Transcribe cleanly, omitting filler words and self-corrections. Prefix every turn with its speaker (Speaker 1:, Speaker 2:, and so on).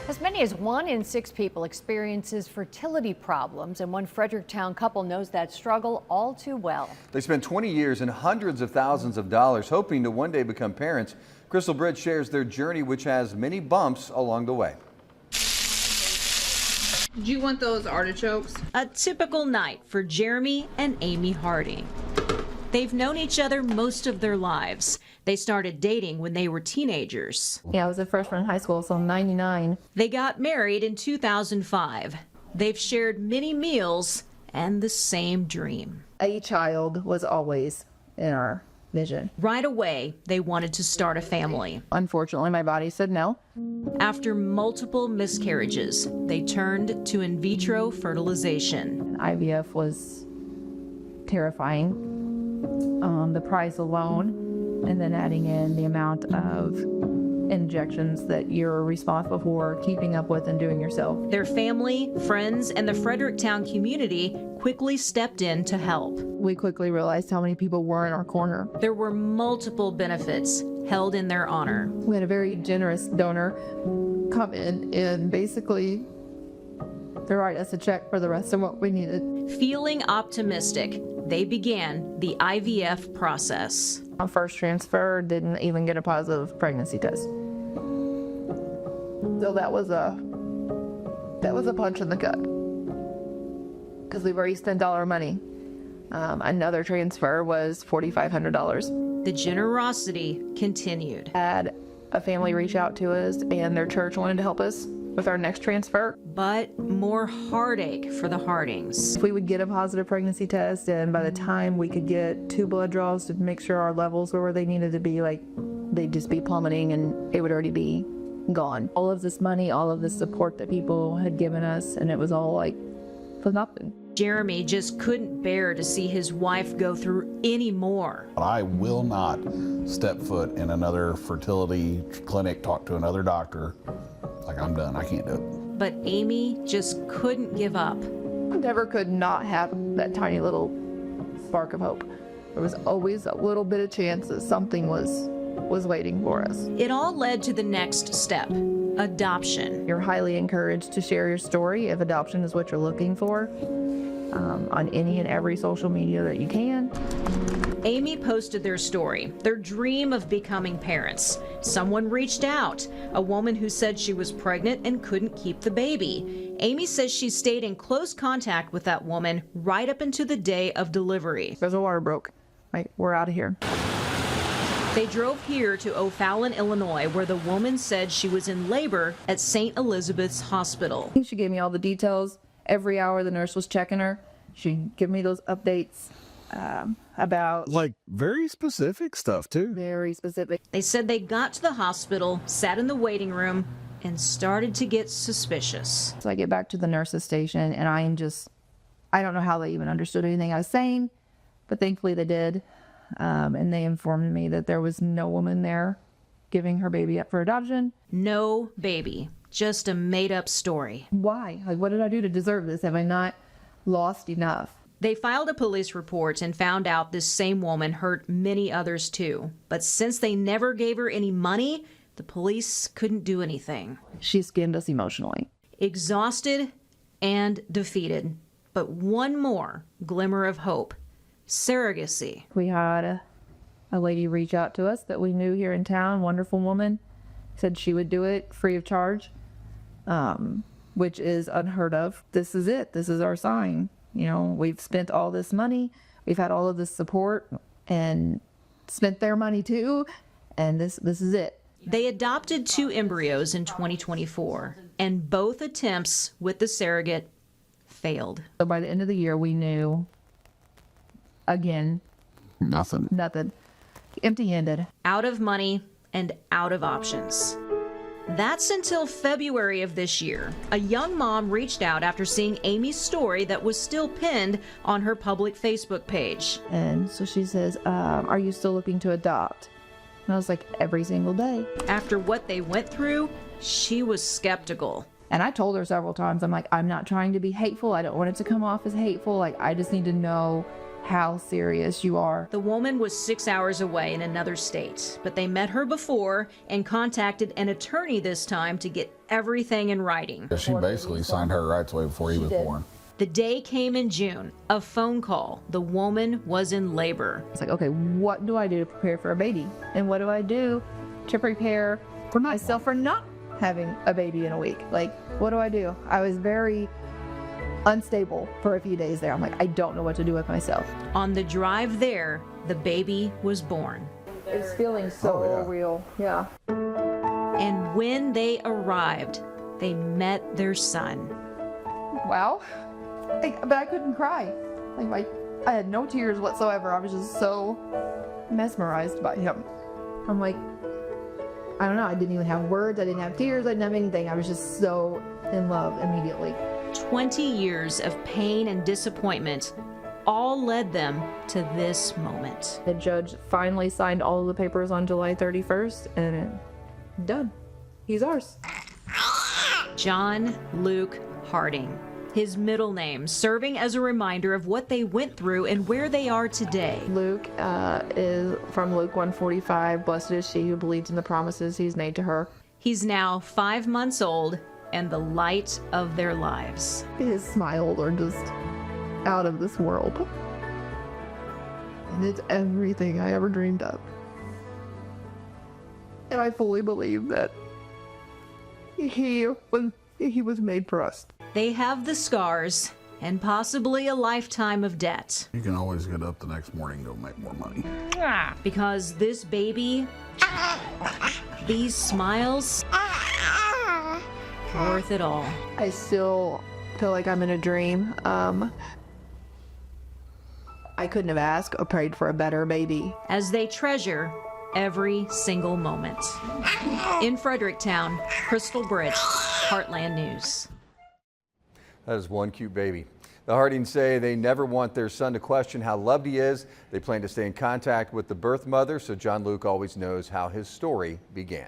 Speaker 1: As many as 1 in 6 people experiences fertility problems, and one Fredericktown couple knows that struggle all too well.
Speaker 2: They spent 20 years and hundreds of thousands of dollars hoping to one day become parents. Crystal Britt shares their journey, which has many bumps along the way.
Speaker 3: Do you want those artichokes?
Speaker 4: A typical night for Jeremy and Amy Harding. They've known each other most of their lives. They started dating when they were teenagers.
Speaker 5: Yeah, I was a freshman in high school, so I'm 99.
Speaker 4: They got married in 2005. They've shared many meals and the same dream.
Speaker 5: A child was always in our vision.
Speaker 4: Right away, they wanted to start a family.
Speaker 5: Unfortunately, my body said no.
Speaker 4: After multiple miscarriages, they turned to in vitro fertilization.
Speaker 5: IVF was terrifying. The price alone, and then adding in the amount of injections that you're responsible for keeping up with and doing yourself.
Speaker 4: Their family, friends, and the Fredericktown community quickly stepped in to help.
Speaker 5: We quickly realized how many people were in our corner.
Speaker 4: There were multiple benefits held in their honor.
Speaker 5: We had a very generous donor come in and basically to write us a check for the rest of what we needed.
Speaker 4: Feeling optimistic, they began the IVF process.
Speaker 5: My first transfer didn't even get a positive pregnancy test. So that was a punch in the gut, because we've already spent all our money. Another transfer was $4,500.
Speaker 4: The generosity continued.
Speaker 5: Had a family reach out to us, and their church wanted to help us with our next transfer.
Speaker 4: But more heartache for the Hardings.
Speaker 5: If we would get a positive pregnancy test, and by the time we could get 2 blood draws to make sure our levels were where they needed to be, like, they'd just be plummeting and it would already be gone. All of this money, all of this support that people had given us, and it was all like for nothing.
Speaker 4: Jeremy just couldn't bear to see his wife go through any more.
Speaker 6: I will not step foot in another fertility clinic, talk to another doctor. Like, I'm done, I can't do it.
Speaker 4: But Amy just couldn't give up.
Speaker 5: I never could not have that tiny little spark of hope. There was always a little bit of chance that something was waiting for us.
Speaker 4: It all led to the next step, adoption.
Speaker 5: You're highly encouraged to share your story if adoption is what you're looking for on any and every social media that you can.
Speaker 4: Amy posted their story, their dream of becoming parents. Someone reached out, a woman who said she was pregnant and couldn't keep the baby. Amy says she stayed in close contact with that woman right up into the day of delivery.
Speaker 5: There's a water broke. Like, we're out of here.
Speaker 4: They drove here to O'Fallon, Illinois, where the woman said she was in labor at St. Elizabeth's Hospital.
Speaker 5: She gave me all the details. Every hour the nurse was checking her. She'd give me those updates about...
Speaker 7: Like, very specific stuff, too.
Speaker 5: Very specific.
Speaker 4: They said they got to the hospital, sat in the waiting room, and started to get suspicious.
Speaker 5: So I get back to the nurse's station, and I don't know how they even understood anything I was saying, but thankfully they did. And they informed me that there was no woman there giving her baby up for adoption.
Speaker 4: No baby, just a made-up story.
Speaker 5: Why? Like, what did I do to deserve this? Have I not lost enough?
Speaker 4: They filed a police report and found out this same woman hurt many others too. But since they never gave her any money, the police couldn't do anything.
Speaker 5: She skinned us emotionally.
Speaker 4: Exhausted and defeated. But one more glimmer of hope. Surrogacy.
Speaker 5: We had a lady reach out to us that we knew here in town, wonderful woman, said she would do it free of charge, which is unheard of. This is it. This is our sign. You know, we've spent all this money, we've had all of this support, and spent their money too, and this is it.
Speaker 4: They adopted 2 embryos in 2024, and both attempts with the surrogate failed.
Speaker 5: So by the end of the year, we knew, again,
Speaker 6: Nothing.
Speaker 5: Empty-handed.
Speaker 4: Out of money and out of options. That's until February of this year. A young mom reached out after seeing Amy's story that was still pinned on her public Facebook page.
Speaker 5: And so she says, are you still looking to adopt? And I was like, every single day.
Speaker 4: After what they went through, she was skeptical.
Speaker 5: And I told her several times, I'm like, I'm not trying to be hateful. I don't want it to come off as hateful. Like, I just need to know how serious you are.
Speaker 4: The woman was 6 hours away in another state, but they met her before and contacted an attorney this time to get everything in writing.
Speaker 6: She basically signed her rights away before he was born.
Speaker 4: The day came in June, a phone call. The woman was in labor.
Speaker 5: It's like, okay, what do I do to prepare for a baby? And what do I do to prepare for myself for not having a baby in a week? Like, what do I do? I was very unstable for a few days there. I'm like, I don't know what to do with myself.
Speaker 4: On the drive there, the baby was born.
Speaker 5: It's feeling so real. Yeah.
Speaker 4: And when they arrived, they met their son.
Speaker 5: Wow. But I couldn't cry. I had no tears whatsoever. I was just so mesmerized by him. I'm like, I don't know. I didn't even have words. I didn't have tears. I didn't have anything. I was just so in love immediately.
Speaker 4: 20 years of pain and disappointment all led them to this moment.
Speaker 5: The judge finally signed all of the papers on July 31st, and done. He's ours.
Speaker 4: John Luke Harding. His middle name serving as a reminder of what they went through and where they are today.
Speaker 5: Luke is from Luke 145. Blessed is she who believes in the promises he's made to her.
Speaker 4: He's now 5 months old and the light of their lives.
Speaker 5: His smiles are just out of this world. And it's everything I ever dreamed of. And I fully believe that he was made for us.
Speaker 4: They have the scars and possibly a lifetime of debt.
Speaker 6: You can always get up the next morning and go make more money.
Speaker 4: Because this baby, these smiles, worth it all.
Speaker 5: I still feel like I'm in a dream. I couldn't have asked or prayed for a better baby.
Speaker 4: As they treasure every single moment. In Fredericktown, Crystal Bridge, Heartland News.
Speaker 2: That is one cute baby. The Hardings say they never want their son to question how loved he is. They plan to stay in contact with the birth mother so John Luke always knows how his story began.